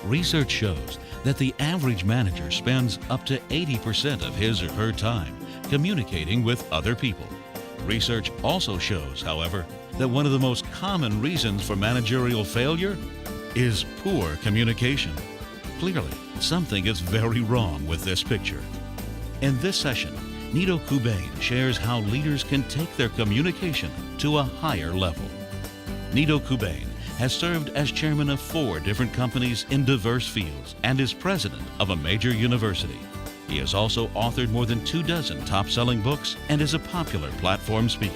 Research shows that the average manager spends up to 80% of his or her time communicating with other people. Research also shows, however, that one of the most common reasons for managerial failure is poor communication. Clearly, something is very wrong with this picture. In this session, Nido Qubein shares how leaders can take their communication to a higher level. Nido Qubein has served as chairman of 4 different companies in diverse fields and is president of a major university. He has also authored more than 24 top-selling books and is a popular platform speaker.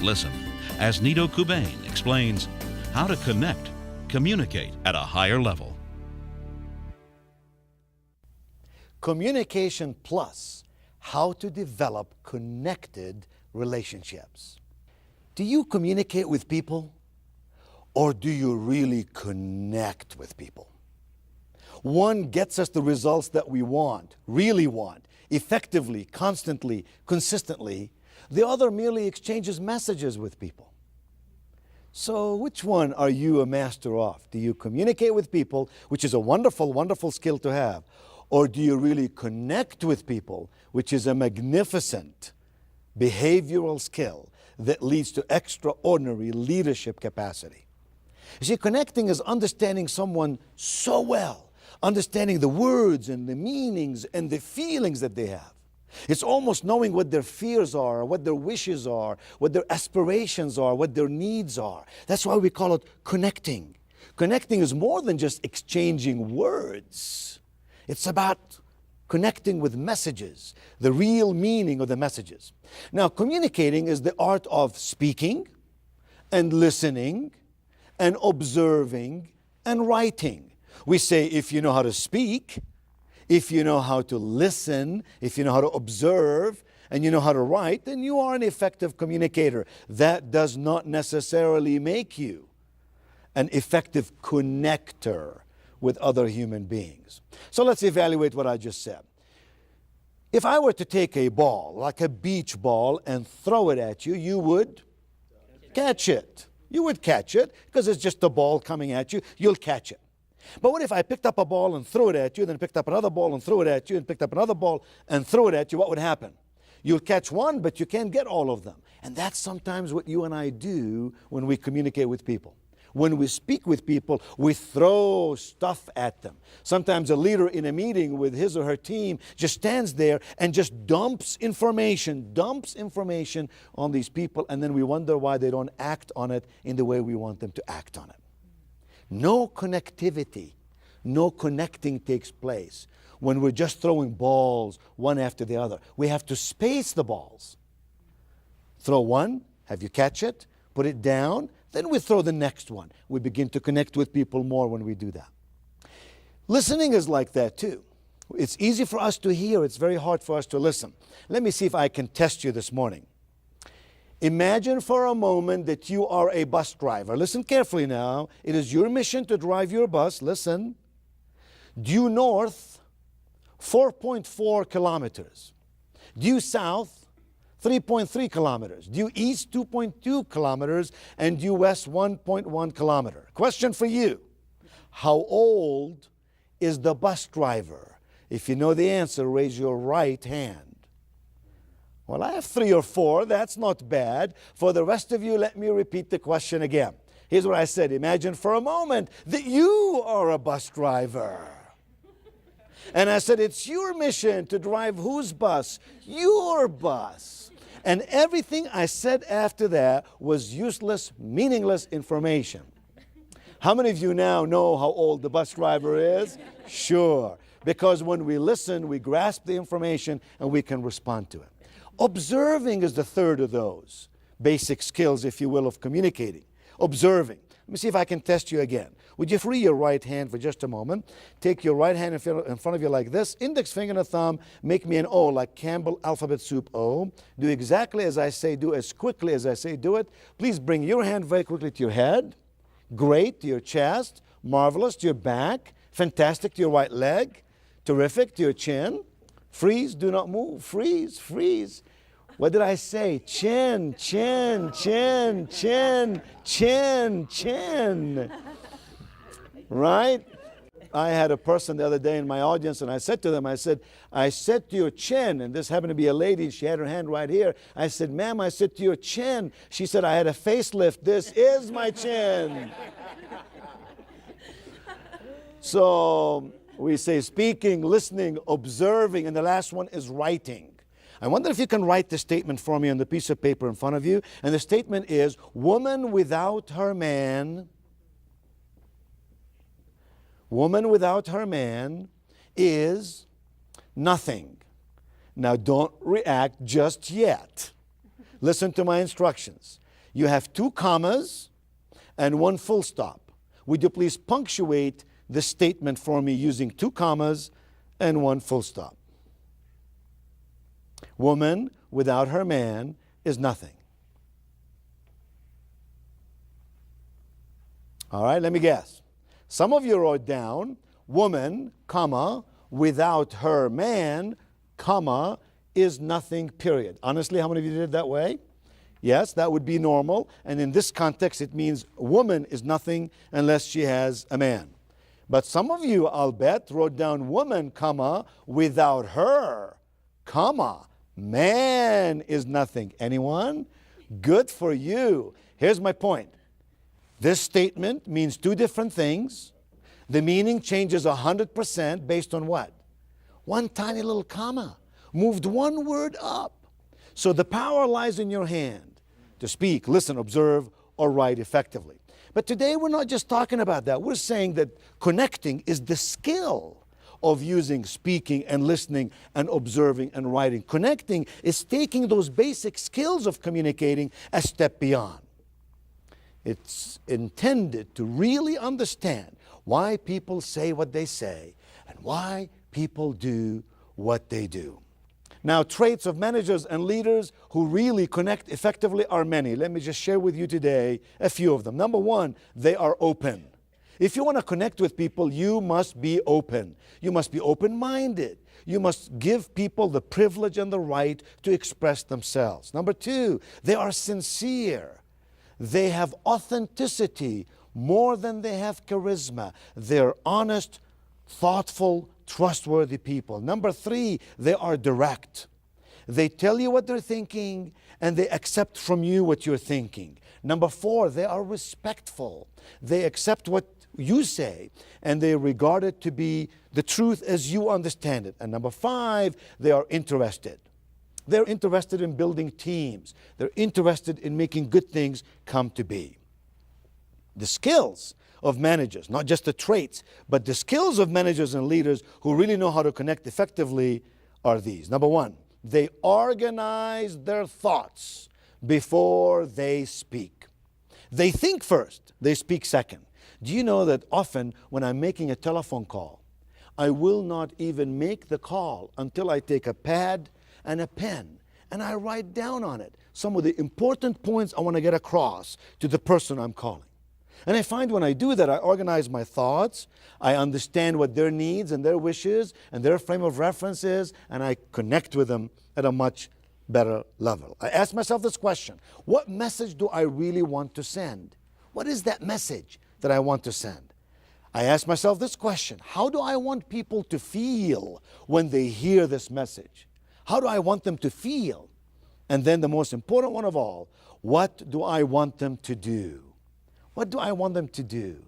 Listen as Nido Qubein explains how to communicate at a higher level. Communication Plus, how to develop connected relationships. Do you communicate with people, or do you really connect with people? One gets us the results that we want, really want, effectively, constantly, consistently. The other merely exchanges messages with people. So which one are you a master of? Do you communicate with people, which is a wonderful, wonderful skill to have? Or do you really connect with people, which is a magnificent behavioral skill that leads to extraordinary leadership capacity? You see, connecting is understanding someone so well, understanding the words and the meanings and the feelings that they have. It's almost knowing what their fears are, what their wishes are, what their aspirations are, what their needs are. That's why we call it connecting. Connecting is more than just exchanging words. It's about connecting with messages, the real meaning of the messages. Now, communicating is the art of speaking and listening and observing and writing. We say if you know how to speak, if you know how to listen, if you know how to observe, and you know how to write, then you are an effective communicator. That does not necessarily make you an effective connector with other human beings. So let's evaluate what I just said. If I were to take a ball, like a beach ball, and throw it at you, you would catch it. You would catch it because it's just a ball coming at you. You'll catch it. But what if I picked up a ball and threw it at you, then picked up another ball and threw it at you, and picked up another ball and threw it at you? What would happen? You'll catch one, but you can't get all of them. And that's sometimes what you and I do when we communicate with people. When we speak with people, we throw stuff at them. Sometimes a leader in a meeting with his or her team just stands there and just dumps information on these people, and then we wonder why they don't act on it in the way we want them to act on it. No connectivity, no connecting takes place when we're just throwing balls one after the other. We have to space the balls. Throw one, have you catch it, put it down, then we throw the next one. We begin to connect with people more when we do that. Listening is like that too. It's easy for us to hear, it's very hard for us to listen. Let me see if I can test you this morning. Imagine for a moment that you are a bus driver. Listen carefully now. It is your mission to drive your bus. Listen. Due north, 4.4 kilometers. Due south, 3.3 kilometers. Due east, 2.2 kilometers. And due west, 1.1 kilometer. Question for you. How old is the bus driver? If you know the answer, raise your right hand. Well, I have 3 or 4. That's not bad. For the rest of you, let me repeat the question again. Here's what I said. Imagine for a moment that you are a bus driver. And I said, it's your mission to drive whose bus? Your bus. And everything I said after that was useless, meaningless information. How many of you now know how old the bus driver is? Sure. Because when we listen, we grasp the information and we can respond to it. Observing is the third of those basic skills, if you will, of communicating. Observing. Let me see if I can test you again. Would you free your right hand for just a moment? Take your right hand in front of you like this. Index finger and thumb. Make me an O, like Campbell alphabet soup O. Do exactly as I say. Do as quickly as I say. Do it. Please bring your hand very quickly to your head. Great. To your chest. Marvelous. To your back. Fantastic. To your right leg. Terrific. To your chin. Freeze. Do not move. Freeze. Freeze. What did I say? Chin, chin, chin, chin, chin, chin. Right? I had a person the other day in my audience, and I said to them, I said to your chin, and this happened to be a lady, she had her hand right here. I said, ma'am, I said to your chin. She said, I had a facelift. This is my chin. So we say speaking, listening, observing, and the last one is writing. I wonder if you can write the statement for me on the piece of paper in front of you. And the statement is, woman without her man is nothing. Now don't react just yet. Listen to my instructions. You have 2 commas and 1 full stop. Would you please punctuate the statement for me using 2 commas and 1 full stop? Woman without her man is nothing. All right, let me guess. Some of you wrote down, woman, comma, without her man, comma, is nothing, period. Honestly, how many of you did it that way? Yes, that would be normal. And in this context, it means woman is nothing unless she has a man. But some of you, I'll bet, wrote down woman, comma, without her, comma, man is nothing. Anyone? Good for you. Here's my point. This statement means 2 different things. The meaning changes 100% based on what? 1 tiny little comma. Moved 1 word up. So the power lies in your hand to speak, listen, observe, or write effectively. But today we're not just talking about that. We're saying that connecting is the skill of using speaking and listening and observing and writing. Connecting is taking those basic skills of communicating a step beyond. It's intended to really understand why people say what they say and why people do what they do. Now, traits of managers and leaders who really connect effectively are many. Let me just share with you today a few of them. Number 1, they are open. If you want to connect with people, you must be open. You must be open-minded. You must give people the privilege and the right to express themselves. Number 2, they are sincere. They have authenticity more than they have charisma. They're honest, thoughtful, trustworthy people. Number 3, they are direct. They tell you what they're thinking and they accept from you what you're thinking. Number 4, they are respectful. They accept what you say and they regard it to be the truth as you understand it. And number 5, they are interested. They're interested in building teams. They're interested in making good things come to be. The skills of managers, not just the traits, but the skills of managers and leaders who really know how to connect effectively are these. Number 1, they organize their thoughts before they speak. They think first, they speak second. Do you know that often when I'm making a telephone call, I will not even make the call until I take a pad and a pen and I write down on it some of the important points I want to get across to the person I'm calling. And I find when I do that, I organize my thoughts, I understand what their needs and their wishes and their frame of reference is, and I connect with them at a much better level. I ask myself this question: what message do I really want to send? What is that message that I want to send? I ask myself this question: how do I want people to feel when they hear this message? How do I want them to feel? And then the most important one of all, what do I want them to do? What do I want them to do?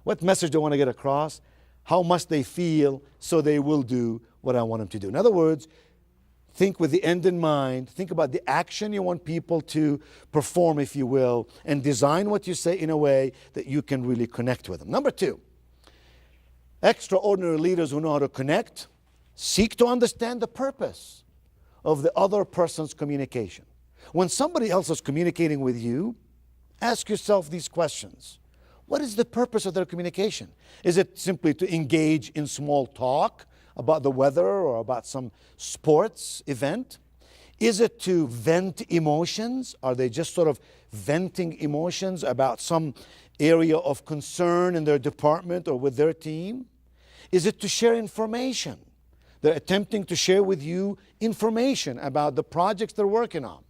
What message do I want to get across? How must they feel so they will do what I want them to do? In other words, think with the end in mind. Think about the action you want people to perform, if you will, and design what you say in a way that you can really connect with them. Number 2, extraordinary leaders who know how to connect seek to understand the purpose of the other person's communication. When somebody else is communicating with you, ask yourself these questions. What is the purpose of their communication? Is it simply to engage in small talk about the weather or about some sports event? Is it to vent emotions? Are they just sort of venting emotions about some area of concern in their department or with their team? Is it to share information? They're attempting to share with you information about the projects they're working on.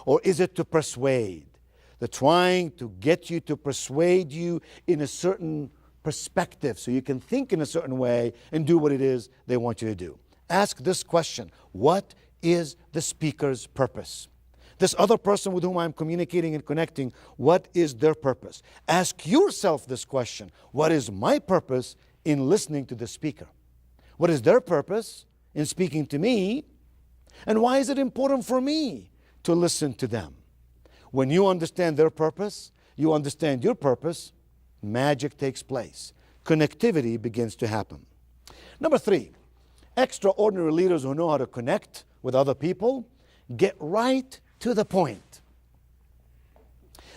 Or is it to persuade? They're trying to get you to persuade you in a certain perspective so you can think in a certain way and do what it is they want you to do. Ask this question: what is the speaker's purpose? This other person with whom I'm communicating and connecting, what is their purpose? Ask yourself this question: what is my purpose in listening to the speaker? What is their purpose in speaking to me? And why is it important for me to listen to them? When you understand their purpose, you understand your purpose, magic takes place. Connectivity begins to happen. Number 3, extraordinary leaders who know how to connect with other people get right to the point.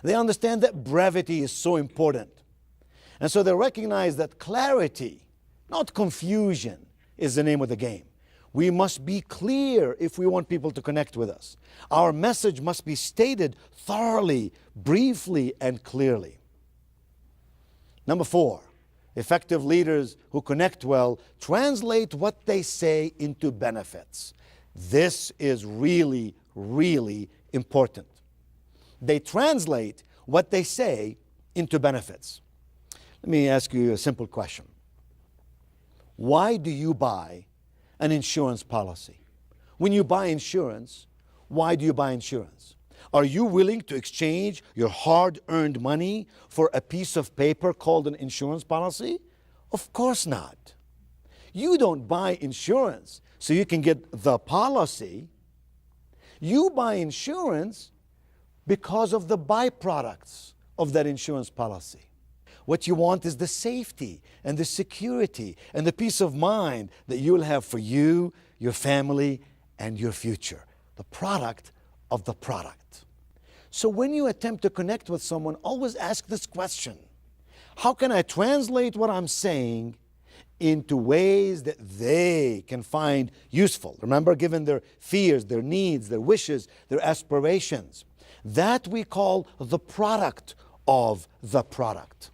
They understand that brevity is so important. And so they recognize that clarity, not confusion, is the name of the game. We must be clear if we want people to connect with us. Our message must be stated thoroughly, briefly, and clearly. Number 4, effective leaders who connect well translate what they say into benefits. This is really, really important. They translate what they say into benefits. Let me ask you a simple question. Why do you buy an insurance policy? When you buy insurance, why do you buy insurance? Are you willing to exchange your hard-earned money for a piece of paper called an insurance policy? Of course not. You don't buy insurance so you can get the policy. You buy insurance because of the byproducts of that insurance policy. What you want is the safety and the security and the peace of mind that you'll have for you, your family, and your future. The product of the product. So when you attempt to connect with someone, always ask this question: how can I translate what I'm saying into ways that they can find useful? Remember, given their fears, their needs, their wishes, their aspirations. That we call the product of the product.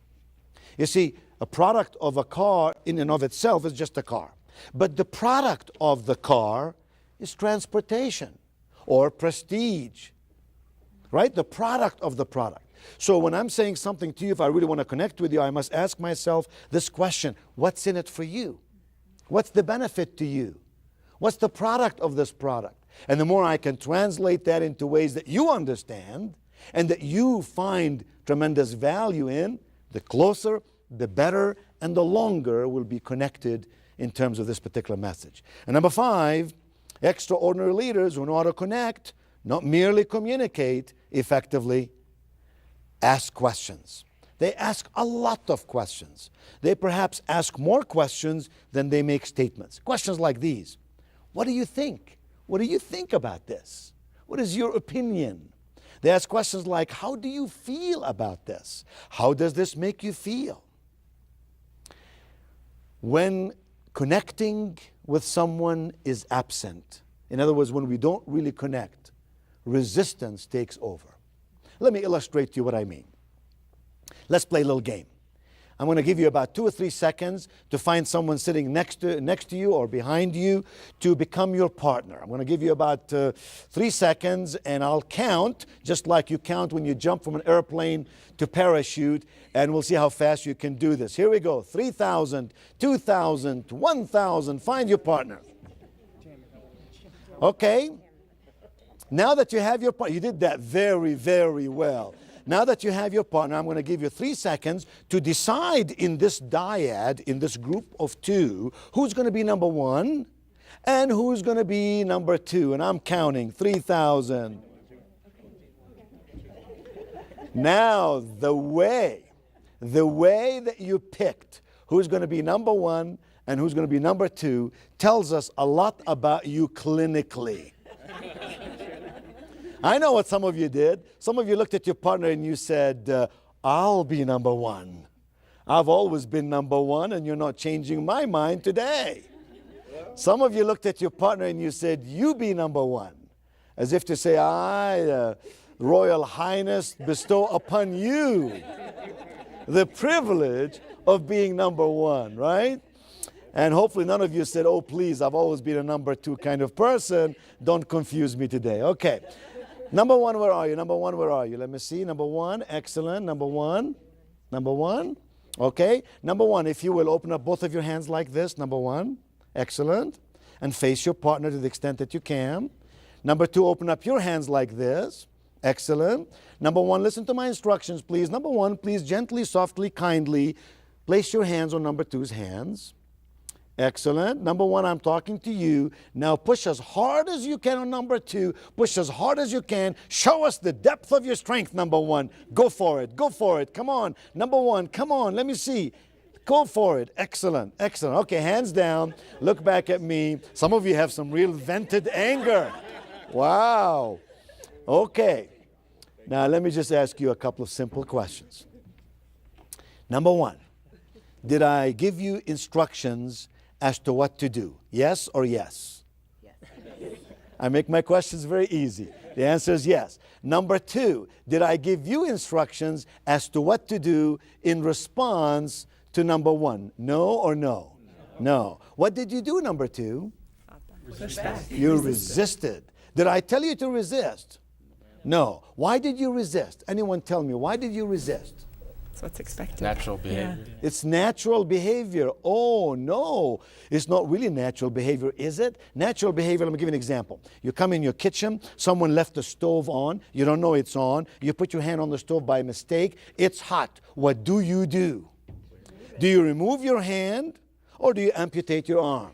You see, a product of a car in and of itself is just a car. But the product of the car is transportation or prestige, right? The product of the product. So when I'm saying something to you, if I really want to connect with you, I must ask myself this question: what's in it for you? What's the benefit to you? What's the product of this product? And the more I can translate that into ways that you understand and that you find tremendous value in, the closer, the better, and the longer we'll be connected in terms of this particular message. And number 5, extraordinary leaders who know how to connect, not merely communicate effectively, ask questions. They ask a lot of questions. They perhaps ask more questions than they make statements. Questions like these: what do you think? What do you think about this? What is your opinion? They ask questions like, how do you feel about this? How does this make you feel? When connecting with someone is absent, in other words, when we don't really connect, resistance takes over. Let me illustrate to you what I mean. Let's play a little game. I'm going to give you about 2 or 3 seconds to find someone sitting next to you or behind you to become your partner. I'm going to give you about 3 seconds, and I'll count just like you count when you jump from an airplane to parachute, and we'll see how fast you can do this. Here we go. 3,000, 2,000, 1,000. Find your partner. Okay. Now that you have your partner, you did that very, very well. Now that you have your partner, I'm going to give you 3 seconds to decide in this dyad, in this group of 2, who's going to be number 1 and who's going to be number 2. And I'm counting 3,000. Now, the way that you picked who's going to be number 1 and who's going to be number 2 tells us a lot about you clinically. I know what some of you did. Some of you looked at your partner and you said, I'll be number 1. I've always been number 1 and you're not changing my mind today. Some of you looked at your partner and you said, you be number 1. As if to say, I, Royal Highness, bestow upon you the privilege of being number 1, right? And hopefully none of you said, oh, please, I've always been a number 2 kind of person. Don't confuse me today. Okay. Number 1, where are you? Number 1, where are you? Let me see. Number 1, excellent. Number 1. Number 1. Okay? Number one, if you will open up both of your hands like this, number one. Excellent. And face your partner to the extent that you can. Number two, open up your hands like this. Excellent. Number one, listen to my instructions, please. Number one, please gently, softly, kindly place your hands on number two's hands. Excellent. Number one, I'm talking to you. Now push as hard as you can on number two. Push as hard as you can. Show us the depth of your strength, number one. Go for it. Go for it. Come on. Number one, come on. Let me see. Go for it. Excellent. Excellent. Okay, hands down. Look back at me. Some of you have some real vented anger. Wow. Okay. Now let me just ask you a couple of simple questions. Number one, did I give you instructions as to what to do? Yes or yes? Yes. I make my questions very easy. The answer is yes. Number two, did I give you instructions as to what to do in response to number one? No or no? No. What did you do, number two? You resisted. Did I tell you to resist? No. Why did you resist? Anyone tell me, why did you resist? That's what's expected. Natural behavior. Yeah. It's natural behavior. Oh, no. It's not really natural behavior, is it? Natural behavior, let me give you an example. You come in your kitchen, someone left the stove on, you don't know it's on, you put your hand on the stove by mistake, it's hot. What do? Do you remove your hand or do you amputate your arm?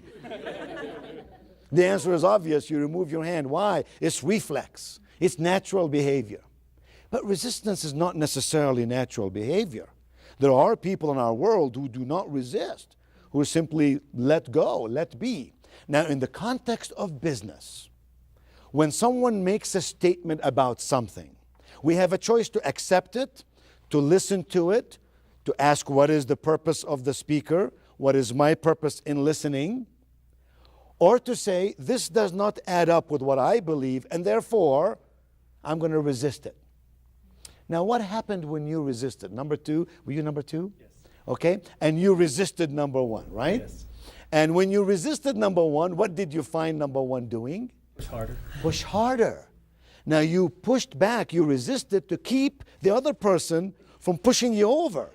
The answer is obvious, you remove your hand. Why? It's reflex. It's natural behavior. But resistance is not necessarily natural behavior. There are people in our world who do not resist, who simply let go, let be. Now, in the context of business, when someone makes a statement about something, we have a choice to accept it, to listen to it, to ask what is the purpose of the speaker, what is my purpose in listening, or to say this does not add up with what I believe and therefore I'm going to resist it. Now, what happened when you resisted? Number two, were you number two? Yes. Okay, and you resisted number one, right? Yes. And when you resisted number one, what did you find number one doing? Push harder. Push harder. Now you pushed back, you resisted to keep the other person from pushing you over.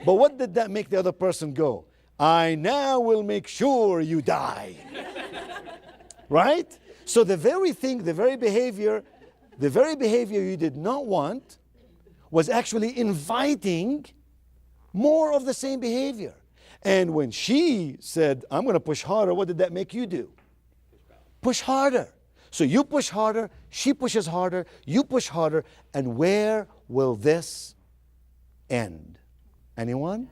But what did that make the other person go? I now will make sure you die. Right? So the very thing, the very behavior you did not want was actually inviting more of the same behavior. And when she said, I'm going to push harder, what did that make you do? Push harder. So you push harder, she pushes harder, you push harder, and where will this end? Anyone?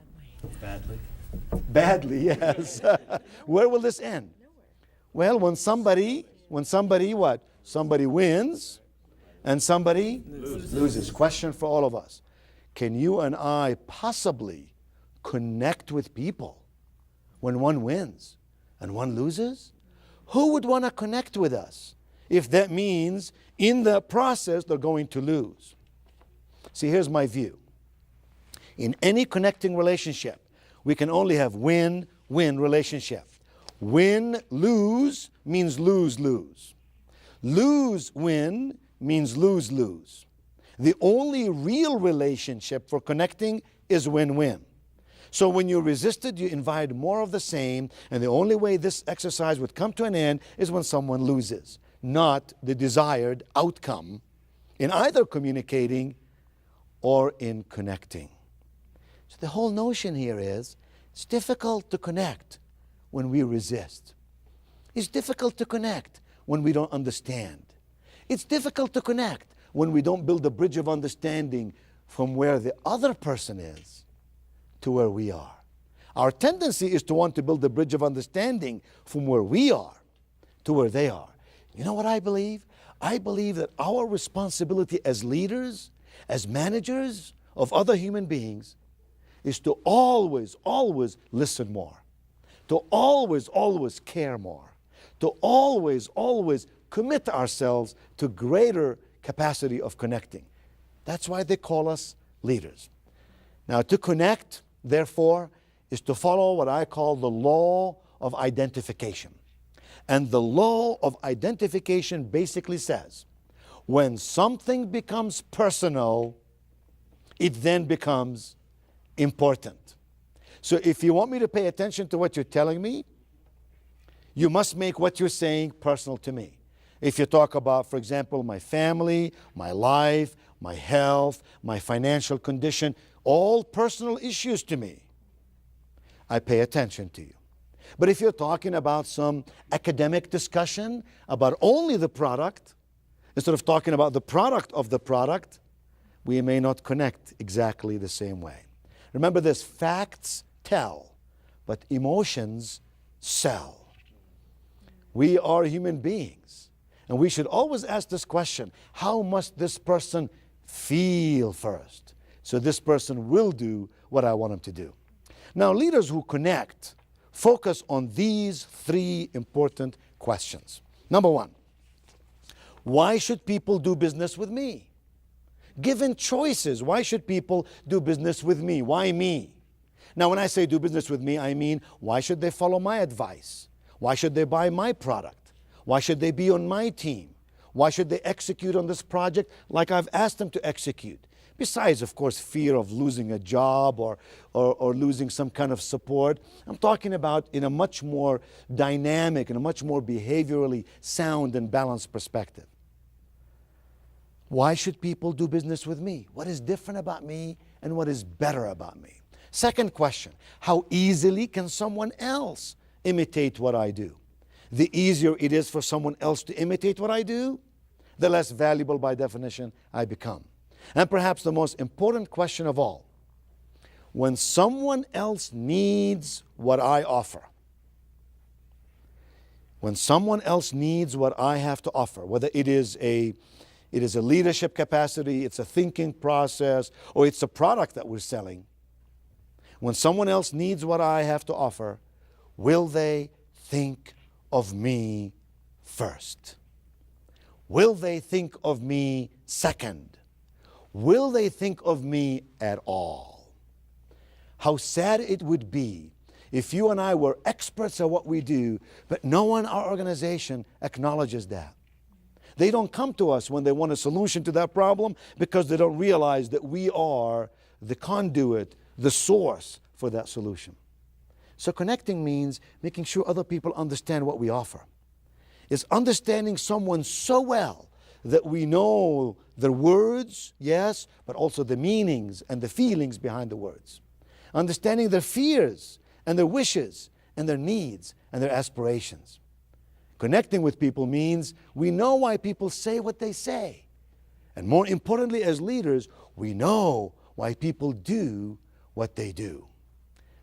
Badly. Badly, yes. Where will this end? Well, when somebody what? Somebody wins and somebody loses. Question for all of us. Can you and I possibly connect with people when one wins and one loses? Who would want to connect with us if that means in the process they're going to lose? See, here's my view. In any connecting relationship, we can only have win-win relationship. Win-lose means lose-lose. Lose-win means lose-lose. The only real relationship for connecting is win-win. So when you resisted, you invited more of the same, and the only way this exercise would come to an end is when someone loses, not the desired outcome in either communicating or in connecting. So the whole notion here is it's difficult to connect when we resist. It's difficult to connect when we don't understand. It's difficult to connect when we don't build a bridge of understanding from where the other person is to where we are. Our tendency is to want to build a bridge of understanding from where we are to where they are. You know what I believe? I believe that our responsibility as leaders, as managers of other human beings, is to always listen more, to always care more, to always commit ourselves to greater capacity of connecting. That's why they call us leaders. Now, to connect, therefore, is to follow what I call the law of identification. And the law of identification basically says, when something becomes personal, it then becomes important. So if you want me to pay attention to what you're telling me, you must make what you're saying personal to me. If you talk about, for example, my family, my life, my health, my financial condition, all personal issues to me, I pay attention to you. But if you're talking about some academic discussion about only the product, instead of talking about the product of the product, we may not connect exactly the same way. Remember this, facts tell, but emotions sell. We are human beings, and we should always ask this question: how must this person feel first? So this person will do what I want him to do. Now, leaders who connect focus on these three important questions. Number one, why should people do business with me? Given choices, why should people do business with me? Why me? Now, when I say do business with me, I mean, why should they follow my advice? Why should they buy my product? Why should they be on my team? Why should they execute on this project like I've asked them to execute? Besides, of course, fear of losing a job or losing some kind of support. I'm talking about in a much more dynamic and a much more behaviorally sound and balanced perspective. Why should people do business with me? What is different about me and what is better about me? Second question, how easily can someone else imitate what I do? The easier it is for someone else to imitate what I do, the less valuable by definition I become. And perhaps the most important question of all, when someone else needs what I offer, when someone else needs what I have to offer, whether it is a leadership capacity, it's a thinking process, or it's a product that we're selling, when someone else needs what I have to offer, will they think of me first? Will they think of me second? Will they think of me at all? How sad it would be if you and I were experts at what we do, but no one in our organization acknowledges that. They don't come to us when they want a solution to that problem because they don't realize that we are the conduit, the source for that solution. So connecting means making sure other people understand what we offer. It's understanding someone so well that we know the words, yes, but also the meanings and the feelings behind the words. Understanding their fears and their wishes and their needs and their aspirations. Connecting with people means we know why people say what they say. And more importantly, as leaders, we know why people do what they do.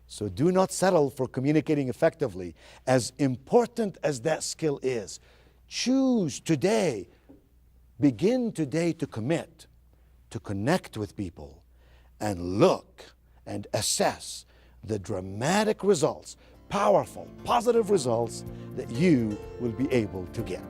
So do not settle for communicating effectively. As important as that skill is, choose today, begin today to commit, to connect with people, and look and assess the dramatic results, powerful, positive results that you will be able to get.